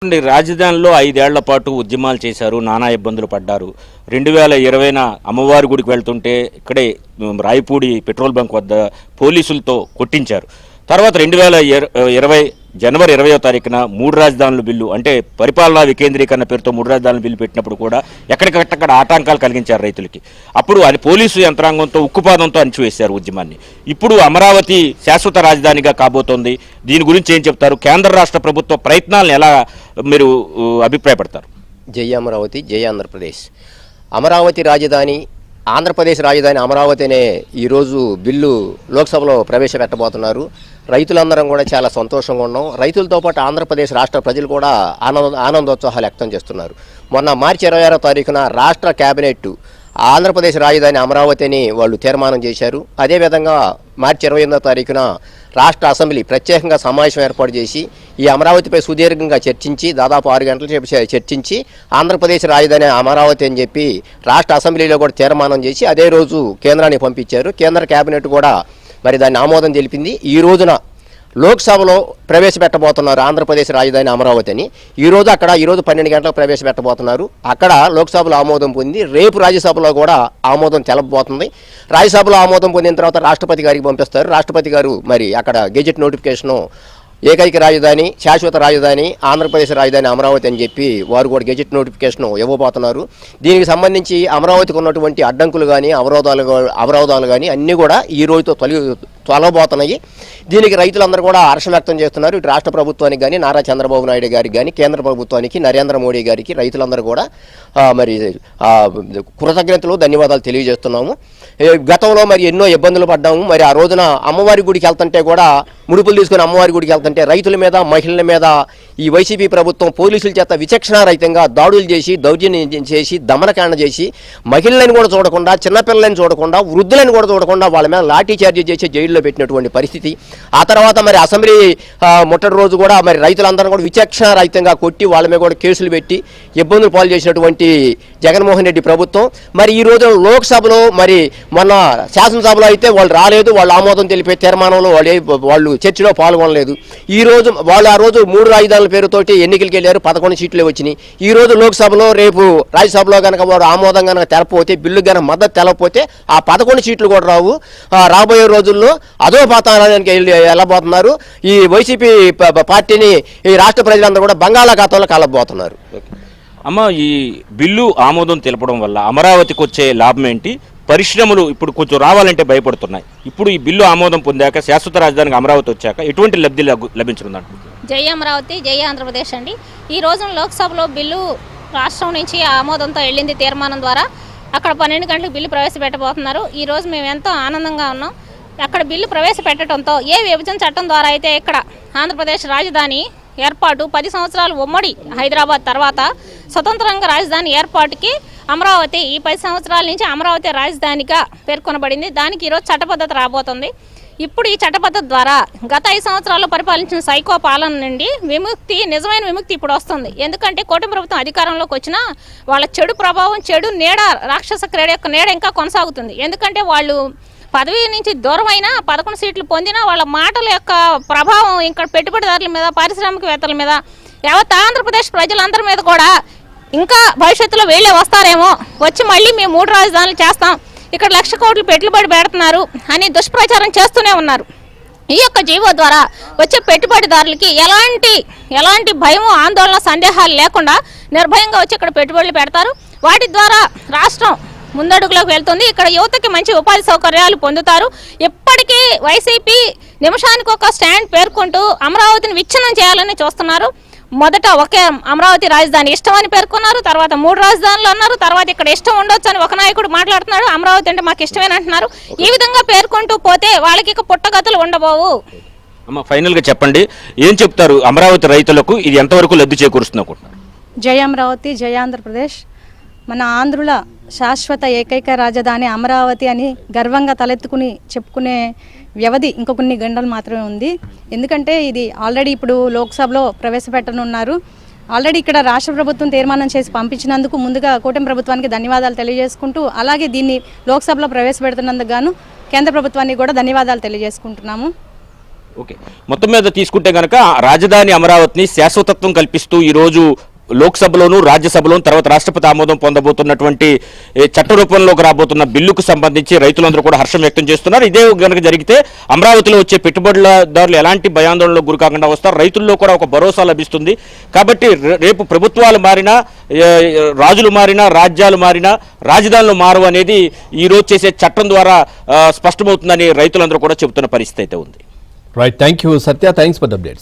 రాజధానిలో 5 ఏళ్ల పాటు ఉద్యమాలు చేశారు, నానా ఇబ్బందులు పడ్డారు. 2020న అమ్మవారి గుడికి వెళ్తుంటే ఇక్కడే రాయపూడి పెట్రోల్ బంక్ వద్ద పోలీసులతో కొట్టించారు. తర్వాత 2020 జనవరి 20వ తారీఖున 3 రాజధానుల బిల్లు అంటే పరిపాలనా వికేంద్రీకరణ పేరుతో 3 రాజధానుల బిల్లు పెట్టినప్పుడు కూడా ఎక్కడికక్కడ ఆటంకాలు కలిగించారు రైతులకి. అప్పుడు అది పోలీసు యంత్రాంగంతో ఉక్కుపాదంతో అణిచివేశారు ఉద్యమాన్ని. ఇప్పుడు అమరావతి శాశ్వత రాజధానిగా కాబోతోంది. దీని గురించి ఏం చెప్తారు? కేంద్ర రాష్ట్ర ప్రభుత్వ ప్రయత్నాలను ఎలా మీరు అభిప్రాయపడతారు? జై అమరావతి, జై ఆంధ్రప్రదేశ్. అమరావతి రాజధాని, ఆంధ్రప్రదేశ్ రాజధాని అమరావతి అనే ఈరోజు బిల్లు లోక్సభలో ప్రవేశపెట్టబోతున్నారు. రైతులందరం కూడా చాలా సంతోషంగా ఉన్నాం. రైతులతో పాటు ఆంధ్రప్రదేశ్ రాష్ట్ర ప్రజలు కూడా ఆనందోత్సాహాలు వ్యక్తం చేస్తున్నారు. మొన్న మార్చి 26వ తారీఖున రాష్ట్ర కేబినెట్ ఆంధ్రప్రదేశ్ రాజధాని అమరావతి అని వాళ్ళు తీర్మానం చేశారు. అదేవిధంగా మార్చి 28వ తారీఖున రాష్ట్ర అసెంబ్లీ ప్రత్యేకంగా సమావేశం ఏర్పాటు చేసి ఈ అమరావతిపై సుదీర్ఘంగా చర్చించి దాదాపు 6 గంటల చర్చించి ఆంధ్రప్రదేశ్ రాజధాని అమరావతి అని చెప్పి రాష్ట్ర అసెంబ్లీలో కూడా తీర్మానం చేసి అదే రోజు కేంద్రానికి పంపించారు. కేంద్ర కేబినెట్ కూడా మరి దాన్ని ఆమోదం తెలిపింది. ఈ రోజున లోక్సభలో ప్రవేశపెట్టబోతున్నారు ఆంధ్రప్రదేశ్ రాజధాని అమరావతి అని. ఈరోజు 12 గంటలకు ప్రవేశపెట్టబోతున్నారు. అక్కడ లోక్సభలో ఆమోదం పొంది రేపు రాజ్యసభలో కూడా ఆమోదం తెలపబోతుంది. రాజ్యసభలో ఆమోదం పొందిన తర్వాత రాష్ట్రపతి గారికి పంపిస్తారు. రాష్ట్రపతి గారు మరి అక్కడ గెజెట్ నోటిఫికేషను ఏకైక రాజధాని, శాశ్వత రాజధాని ఆంధ్రప్రదేశ్ రాజధాని అమరావతి అని చెప్పి వారు కూడా గెజెట్ నోటిఫికేషన్ ఇవ్వబోతున్నారు. దీనికి సంబంధించి అమరావతికి ఉన్నటువంటి అడ్డంకులు కానీ అవరోధాలు కానీ అన్నీ కూడా ఈ రోజుతో తొలగబోతున్నాయి. దీనికి రైతులందరూ కూడా హర్షం వ్యక్తం చేస్తున్నారు. ఇటు రాష్ట్ర ప్రభుత్వానికి కానీ, నారా చంద్రబాబు నాయుడు గారికి కానీ, కేంద్ర ప్రభుత్వానికి, నరేంద్ర మోడీ గారికి రైతులందరూ కూడా మరి కృతజ్ఞతలు, ధన్యవాదాలు తెలియజేస్తున్నాము. గతంలో మరి ఎన్నో ఇబ్బందులు పడ్డాము. మరి ఆ రోజున అమ్మవారి గుడికి వెళ్తుంటే కూడా ముడుపులు తీసుకుని అమ్మవారి గుడికి వెళ్తుంటే రైతుల మీద, మహిళల మీద ఈ వైసీపీ ప్రభుత్వం పోలీసుల చేత విచక్షణారహితంగా దాడులు చేసి, దౌర్జన్యం చేసి, దమనకాండ చేసి, మహిళలను కూడా చూడకుండా, చిన్నపిల్లలను చూడకుండా, వృద్ధులను కూడా చూడకుండా వాళ్ళ మీద లాఠీ చార్జీ చేసి జైల్లో పెట్టినటువంటి పరిస్థితి. ఆ తర్వాత మరి అసెంబ్లీ మొట్టటి రోజు కూడా మరి రైతులందరూ కూడా విచక్షణారహితంగా కొట్టి వాళ్ళ మీద కూడా కేసులు పెట్టి ఇబ్బందులు పాలు చేసినటువంటి జగన్మోహన్ రెడ్డి ప్రభుత్వం మరి ఈ రోజు లోక్సభలో మరి మొన్న శాసనసభలో అయితే వాళ్ళు రాలేదు. వాళ్ళు ఆమోదం తెలిపే తీర్మానంలో వాళ్ళు చర్చలో పాల్గొనలేదు. ఈ రోజు వాళ్ళు ఆ రోజు 3 రాజధానుల పేరుతోటి ఎన్నికలకు వెళ్ళారు. 11 సీట్లే వచ్చినాయి. ఈ రోజు లోక్సభలో, రేపు రాజ్యసభలో కనుక వారు ఆమోదం కనుక తెలపకపోతే, బిల్లు కనుక మద్దతు తెలపకపోతే ఆ 11 సీట్లు కూడా రావు. రాబోయే రోజుల్లో అధోపాతాళానికి వెళ్ళబోతున్నారు. ఈ వైసీపీ పార్టీని ఈ రాష్ట్ర ప్రజలందరూ కూడా బంగాళాఖాతంలో కలపబోతున్నారు. అమ్మ, ఈ బిల్లు ఆమోదం తెలపడం వల్ల అమరావతికి వచ్చే లాభం ఏంటి? పరిశ్రమలు ఇప్పుడు కొంచెం రావాలంటే భయపడుతున్నాయి. ఇప్పుడు ఈ బిల్లు ఆమోదం పొందాక, శాశ్వత రాజధానికి అమరావతి వచ్చాక ఎటువంటి లబ్ధి లభించనుందంట? జై అమరావతి, జై ఆంధ్రప్రదేశ్ అండి. ఈ రోజు లోక్సభలో బిల్లు రాష్ట్రం నుంచి ఆమోదంతో వెళ్ళింది తీర్మానం ద్వారా. అక్కడ 12 గంటలకు బిల్లు ప్రవేశపెట్టబోతున్నారు. ఈ రోజు మేము ఎంతో ఆనందంగా ఉన్నాం. అక్కడ బిల్లు ప్రవేశపెట్టడంతో విభజన చట్టం ద్వారా అయితే ఇక్కడ ఆంధ్రప్రదేశ్ రాజధాని ఏర్పాటు 10 సంవత్సరాలు ఉమ్మడి హైదరాబాద్ తర్వాత స్వతంత్రంగా రాజధాని ఏర్పాటుకి అమరావతి ఈ 10 సంవత్సరాల నుంచి అమరావతి రాజధానిగా పేర్కొనబడింది. దానికి ఈరోజు చట్టబద్ధత రాబోతుంది. ఇప్పుడు ఈ చట్టబద్ధత ద్వారా గత 5 సంవత్సరాల్లో పరిపాలించిన సైకో పాలన నుండి విముక్తి, నిజమైన విముక్తి ఇప్పుడు వస్తుంది. ఎందుకంటే కూటమి ప్రభుత్వం అధికారంలోకి వచ్చినా వాళ్ళ చెడు ప్రభావం, చెడు నీడ, రాక్షస క్రీడ యొక్క నీడ ఇంకా కొనసాగుతుంది. ఎందుకంటే వాళ్ళు పదవి నుంచి దూరమైన 11 సీట్లు పొందినా వాళ్ళ మాటల యొక్క ప్రభావం ఇక్కడ పెట్టుబడిదారుల మీద, పారిశ్రామికవేత్తల మీద, యావత్ ఆంధ్రప్రదేశ్ ప్రజలందరి మీద కూడా ఇంకా భవిష్యత్తులో వీళ్ళే వస్తారేమో, వచ్చి మళ్ళీ మేము 3 రాజధానులు చేస్తాం, ఇక్కడ 1,00,000 కోట్లు పెట్టుబడి పెడుతున్నారు అని దుష్ప్రచారం చేస్తూనే ఉన్నారు. ఈ యొక్క జీవో ద్వారా వచ్చే పెట్టుబడిదారులకి ఎలాంటి భయం, ఆందోళన, సందేహాలు లేకుండా నిర్భయంగా వచ్చి ఇక్కడ పెట్టుబడులు పెడతారు. వాటి ద్వారా రాష్ట్రం ముందడుగులోకి వెళ్తుంది. ఇక్కడ యువతకి మంచి ఉపాధి సౌకర్యాలు పొందుతారు. ఎప్పటికీ వైసీపీ నిమిషానికి ఒక స్టాండ్ పేర్కొంటూ అమరావతిని విచ్ఛిన్నం చేయాలని చూస్తున్నారు. మొదట ఒకే అమరావతి రాజధాని ఇష్టం అని పేర్కొన్నారు. తర్వాత 3 రాజధానులు అన్నారు. తర్వాత ఇక్కడ ఇష్టం ఉండొచ్చు అని ఒక నాయకుడు మాట్లాడుతున్నాడు. అమరావతి అంటే మాకు ఇష్టమేని అంటున్నారు. ఈ విధంగా పేర్కొంటూ పోతే వాళ్ళకి ఇక పుట్టగతులు ఉండబోవు. అమ్మ, ఫైనల్గా చెప్పండి, ఏం చెప్తారు అమరావతి రైతులకు? ఇది ఎంతవరకు లబ్ధి చేకూరుస్తుంది? జై అమరావతి, జై ఆంధ్రప్రదేశ్. మన ఆంధ్రుల శాశ్వత ఏకైక రాజధాని అమరావతి అని గర్వంగా తలెత్తుకుని చెప్పుకునే వ్యవధి ఇంకో కొన్ని గంటలు మాత్రమే ఉంది. ఎందుకంటే ఇది ఆల్రెడీ ఇప్పుడు లోక్సభలో ప్రవేశపెట్టనున్నారు. ఆల్రెడీ ఇక్కడ రాష్ట్ర ప్రభుత్వం తీర్మానం చేసి పంపించినందుకు ముందుగా కూటమి ప్రభుత్వానికి ధన్యవాదాలు తెలియజేసుకుంటూ, అలాగే దీన్ని లోక్సభలో ప్రవేశపెడుతున్నందుకు గాను కేంద్ర ప్రభుత్వానికి కూడా ధన్యవాదాలు తెలియజేసుకుంటున్నాము. ఓకే, మొత్తం మీద తీసుకుంటే కనుక రాజధాని అమరావతిని శాశ్వతత్వం కల్పిస్తూ ఈరోజు లోక్సభలోను రాజ్యసభలోను తర్వాత రాష్ట్రపతి ఆమోదం పొందబోతున్నటువంటి చట్ట రూపంలోకి రాబోతున్న బిల్లుకు సంబంధించి రైతులందరూ కూడా హర్షం వ్యక్తం చేస్తున్నారు. ఇదే కనుక జరిగితే అమరావతిలో వచ్చే పెట్టుబడులదారులు ఎలాంటి భయాందోళనలకు గురి కాకుండా వస్తారు, రైతుల్లో కూడా ఒక భరోసా లభిస్తుంది. కాబట్టి రేపు ప్రభుత్వాలు మారినా, రాజులు మారినా, రాజ్యాలు మారినా రాజధానులు మారు అనేది ఈ రోజు చేసే చట్టం ద్వారా స్పష్టమవుతుందని రైతులందరూ కూడా చెబుతున్న పరిస్థితి అయితే ఉంది. Right, thank you Satya, thanks for the updates.